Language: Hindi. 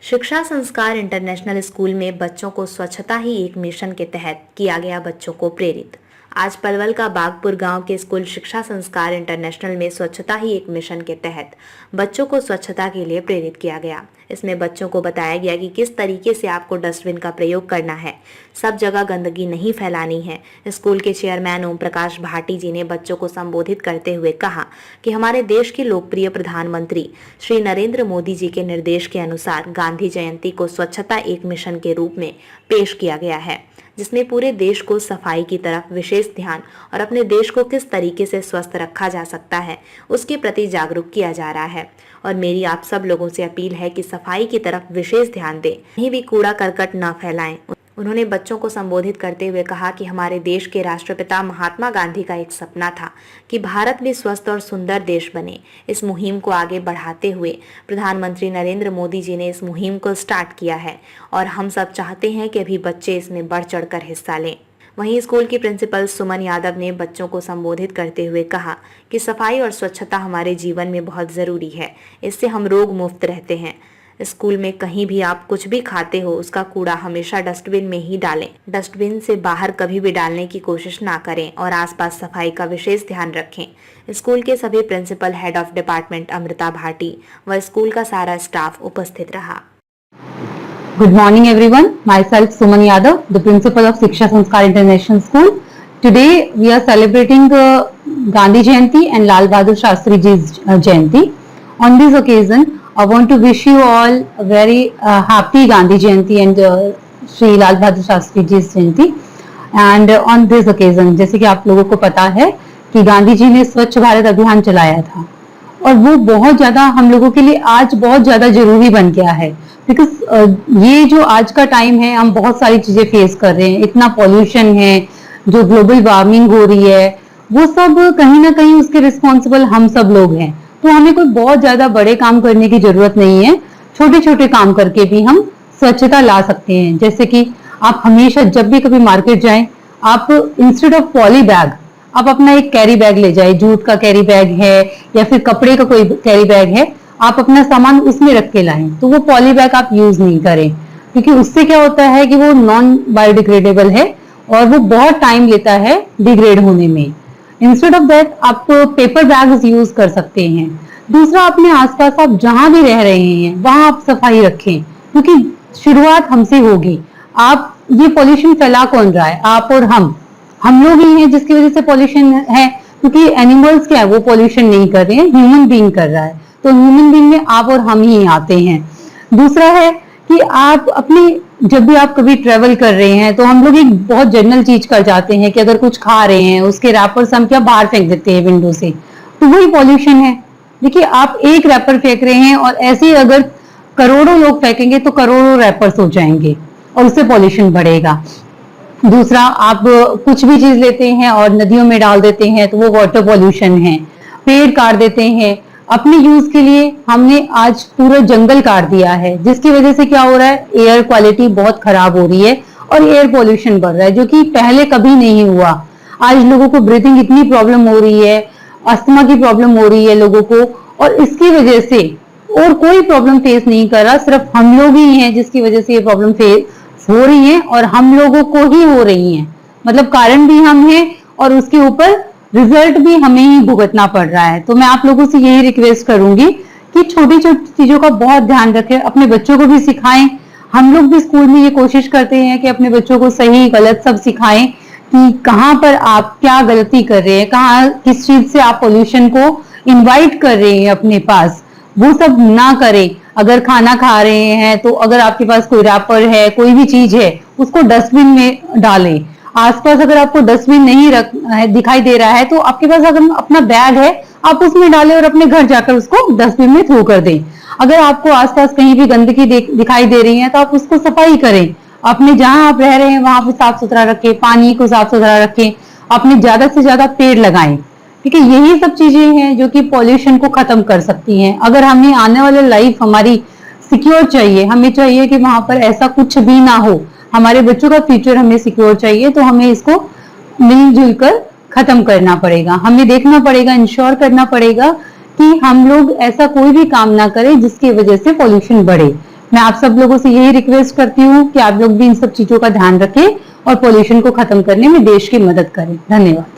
शिक्षा संस्कार इंटरनेशनल स्कूल में बच्चों को स्वच्छता ही एक मिशन के तहत किया गया बच्चों को प्रेरित। आज पलवल का बागपुर गांव के स्कूल शिक्षा संस्कार इंटरनेशनल में स्वच्छता ही एक मिशन के तहत बच्चों को स्वच्छता के लिए प्रेरित किया गया। इसमें बच्चों को बताया गया कि किस तरीके से आपको डस्टबिन का प्रयोग करना है, सब जगह गंदगी नहीं फैलानी है। स्कूल के चेयरमैन ओम प्रकाश भाटी जी ने बच्चों को संबोधित करते हुए कहा कि हमारे देश के लोकप्रिय प्रधानमंत्री श्री नरेंद्र मोदी जी के निर्देश के अनुसार गांधी जयंती को स्वच्छता एक मिशन के रूप में पेश किया गया है, जिसमें पूरे देश को सफाई की तरफ विशेष ध्यान और अपने देश को किस तरीके से स्वस्थ रखा जा सकता है उसके प्रति जागरूक किया जा रहा है। और मेरी आप सब लोगों से अपील है कि सफाई की तरफ विशेष ध्यान दें, कहीं भी कूड़ा करकट न फैलाएं। उन्होंने बच्चों को संबोधित करते हुए कहा कि हमारे देश के राष्ट्रपिता महात्मा गांधी का एक सपना था कि भारत भी स्वस्थ और सुंदर देश बने। इस मुहिम को आगे बढ़ाते हुए प्रधानमंत्री नरेंद्र मोदी जी ने इस मुहिम को स्टार्ट किया है और हम सब चाहते हैं कि अभी बच्चे इसमें बढ़ चढ़कर हिस्सा लें। वहीं स्कूल की प्रिंसिपल सुमन यादव ने बच्चों को संबोधित करते हुए कहा कि सफाई और स्वच्छता हमारे जीवन में बहुत ज़रूरी है, इससे हम रोग मुक्त रहते हैं। स्कूल में कहीं भी आप कुछ भी खाते हो उसका कूड़ा हमेशा डस्टबिन में ही डालें, डस्टबिन से बाहर कभी भी डालने की कोशिश ना करें और आसपास सफाई का विशेष ध्यान रखें। स्कूल के सभी principal, head of department Amrita Bhati व स्कूल का सारा स्टाफ उपस्थित रहा। Good morning everyone. Myself Suman Yadav, the principal of Shiksha Sanskar International School. Today we are celebrating Gandhi Jayanti and Lal Bahadur Shastri Ji's Jayanti. On this occasion, I want to wish you all a very happy Gandhi Jayanti and Shri Lal Bahadur Shastri Ji's Jayanti. And on this occasion, जैसे कि आप लोगों को पता है कि गांधी जी ने स्वच्छ भारत अभियान चलाया था और वो बहुत ज्यादा हम लोगों के लिए आज बहुत ज्यादा जरूरी बन गया है, बिकॉज ये जो आज का टाइम है हम बहुत सारी चीजें फेस कर रहे हैं। इतना पॉल्यूशन है, जो ग्लोबल वार्मिंग हो रही है, वो सब कहीं ना कहीं उसके रिस्पॉन्सिबल हम सब लोग हैं। तो हमें कोई बहुत ज्यादा बड़े काम करने की जरूरत नहीं है, छोटे छोटे काम करके भी हम स्वच्छता ला सकते हैं। जैसे कि आप हमेशा जब भी कभी मार्केट जाएं, आप इंस्टेड ऑफ पॉली बैग आप अपना एक कैरी बैग ले जाए, जूट का कैरी बैग है या फिर कपड़े का कोई कैरी बैग है, आप अपना सामान उसमें रख के लाएं। तो वो पॉली बैग आप यूज नहीं करें, क्योंकि उससे क्या होता है कि वो नॉन बायोडिग्रेडेबल है और वो बहुत टाइम लेता है डिग्रेड होने में। इंस्टेड ऑफ दैट आप पेपर बैग्स यूज कर सकते हैं। दूसरा, अपने आसपास आप जहां भी रह रहे हैं वहां आप सफाई रखें, क्योंकि शुरुआत हमसे होगी। आप ये पॉल्यूशन फैला कौन रहा है? आप और हम लोग ही हैं जिसकी वजह से पॉल्यूशन है, क्योंकि एनिमल्स क्या है वो पॉल्यूशन नहीं कर रहे हैं, ह्यूमन बीइंग कर रहा है। तो ह्यूमन बीइंग में आप और हम ही आते हैं। दूसरा है कि आप अपनी जब भी आप कभी ट्रेवल कर रहे हैं तो हम लोग एक बहुत जनरल चीज कर जाते हैं कि अगर कुछ खा रहे हैं उसके रैपर्स हम क्या बाहर फेंक देते हैं विंडो से, तो वही पॉल्यूशन है। देखिए, आप एक रैपर फेंक रहे हैं और ऐसे ही अगर करोड़ों लोग फेंकेंगे तो करोड़ों रैपर्स हो जाएंगे और उससे पॉल्यूशन बढ़ेगा। दूसरा, आप कुछ भी चीज लेते हैं और नदियों में डाल देते हैं तो वो वाटर पॉल्यूशन है। पेड़ काट देते हैं अपने यूज के लिए, हमने आज पूरा जंगल काट दिया है, जिसकी वजह से क्या हो रहा है, एयर क्वालिटी बहुत खराब हो रही है और एयर पॉल्यूशन बढ़ रहा है, जो कि पहले कभी नहीं हुआ। आज लोगों को ब्रीथिंग इतनी प्रॉब्लम हो रही है, अस्थमा की प्रॉब्लम हो रही है लोगों को, और इसकी वजह से और कोई प्रॉब्लम फेस नहीं कर रहा, सिर्फ हम लोग ही हैं जिसकी वजह से ये प्रॉब्लम फेस हो रही है और हम लोगों को ही हो रही है। मतलब कारण भी हम हैं और उसके ऊपर रिजल्ट भी हमें ही भुगतना पड़ रहा है। तो मैं आप लोगों से यही रिक्वेस्ट करूंगी कि छोटी छोटी चीजों का बहुत ध्यान रखें, अपने बच्चों को भी सिखाएं। हम लोग भी स्कूल में ये कोशिश करते हैं कि अपने बच्चों को सही गलत सब सिखाएं कि कहाँ पर आप क्या गलती कर रहे हैं, कहाँ किस चीज से आप पोल्यूशन को इन्वाइट कर रहे हैं अपने पास, वो सब ना करें। अगर खाना खा रहे हैं तो अगर आपके पास कोई रैपर है, कोई भी चीज है, उसको डस्टबिन में डालें। आसपास अगर आपको डस्टबिन नहीं दिखाई दे रहा है तो आपके पास अगर अपना बैग है आप उसमें डालें और अपने घर जाकर उसको डस्टबिन में थ्रो कर दें। अगर आपको आसपास कहीं भी गंदगी दिखाई दे रही है तो आप उसको सफाई करें। अपने जहां आप रह रहे हैं वहां पे साफ सुथरा रखें, पानी को साफ सुथरा रखें, अपने ज्यादा से ज्यादा पेड़ लगाएं। ठीक है, यही सब चीजें हैं जो कि पॉल्यूशन को खत्म कर सकती हैं। अगर हमें आने वाले लाइफ हमारी सिक्योर चाहिए, हमें चाहिए कि वहां पर ऐसा कुछ भी ना हो, हमारे बच्चों का फ्यूचर हमें सिक्योर चाहिए, तो हमें इसको मिलजुल कर खत्म करना पड़ेगा। हमें देखना पड़ेगा, इंश्योर करना पड़ेगा कि हम लोग ऐसा कोई भी काम ना करें जिसकी वजह से पॉल्यूशन बढ़े। मैं आप सब लोगों से यही रिक्वेस्ट करती हूँ कि आप लोग भी इन सब चीजों का ध्यान रखें और पोल्यूशन को खत्म करने में देश की मदद करें। धन्यवाद।